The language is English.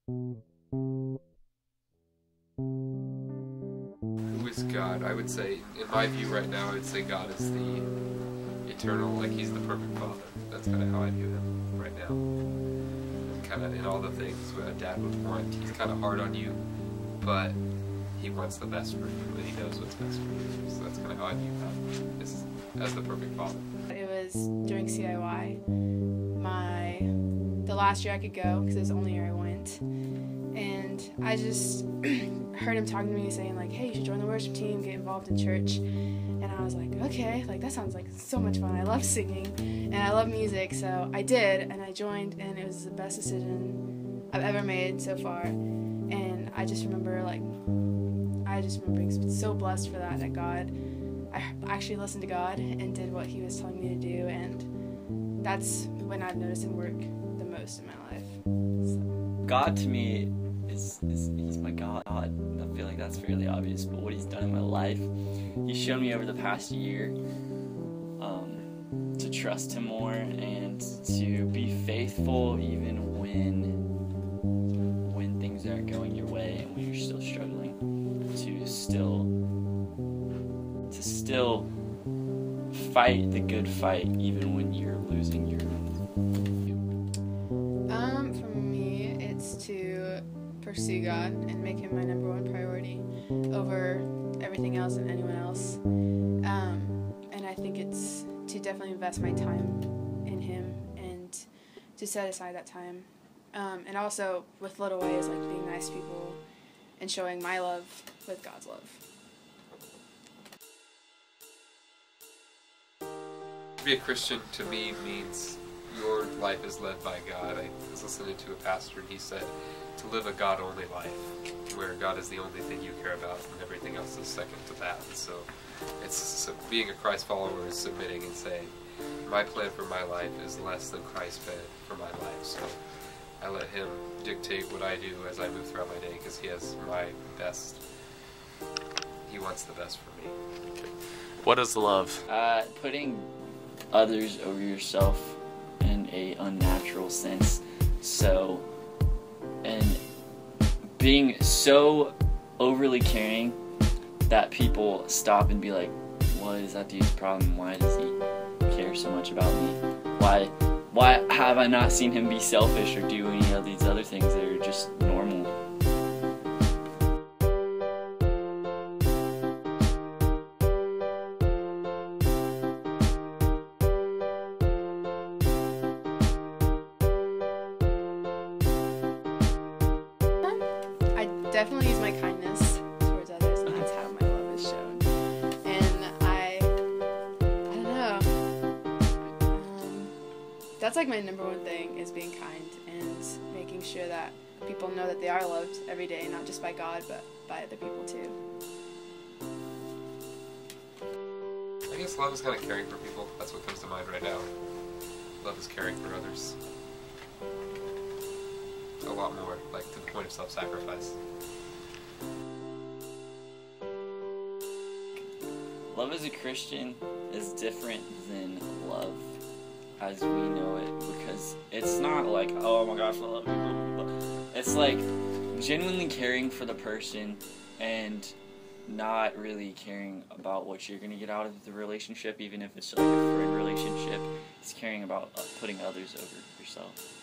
Who is God? I would say, in my view right now, I would say God is the eternal, like He's the perfect Father. That's kind of how I view Him right now. And kind of in all the things what a dad would want. He's kind of hard on you, but He wants the best for you, and He knows what's best for you. So that's kind of how I view God, is as the perfect Father. It was during CIY, the last year I could go, because it was the only year I went. And I just heard him talking to me saying like, hey, you should join the worship team, get involved in church. And I was like, okay, like that sounds like so much fun. I love singing and I love music. So I did, and I joined, and it was the best decision I've ever made so far. And I just remember being so blessed for that I actually listened to God and did what He was telling me to do. And that's when I've noticed Him work the most in my life. So. God to me He's my God. I feel like that's fairly obvious, but what He's done in my life, He's shown me over the past year to trust Him more and to be faithful even when things aren't going your way and when you're still struggling, to still fight the good fight even when you're losing your For me, it's to pursue God and make Him my number one priority over everything else and anyone else. And I think it's to definitely invest my time in Him and to set aside that time. And also with little ways like being nice to people and showing my love with God's love. To be a Christian to me means your life is led by God. I was listening to a pastor, and he said to live a God-only life, where God is the only thing you care about and everything else is second to that. And so being a Christ follower is submitting and saying, my plan for my life is less than Christ's plan for my life. So I let Him dictate what I do as I move throughout my day, because He has my best. He wants the best for me. What is love? Putting others over yourself in a unnatural sense, and being so overly caring that people stop and be like, what is that dude's problem? Why does he care so much about me? Why have I not seen him be selfish or do any of these other things that are just normal? Definitely use my kindness towards others, and that's how my love is shown. And I don't know. That's like my number one thing, is being kind and making sure that people know that they are loved every day, not just by God, but by other people too. I guess love is kind of caring for people. That's what comes to mind right now. Love is caring for others. A lot more, like to the point of self-sacrifice. Love as a Christian is different than love as we know it, because it's not like, oh my gosh, I love you, blah, blah, blah. It's like genuinely caring for the person and not really caring about what you're going to get out of the relationship, even if it's like a friend relationship. It's caring about putting others over yourself.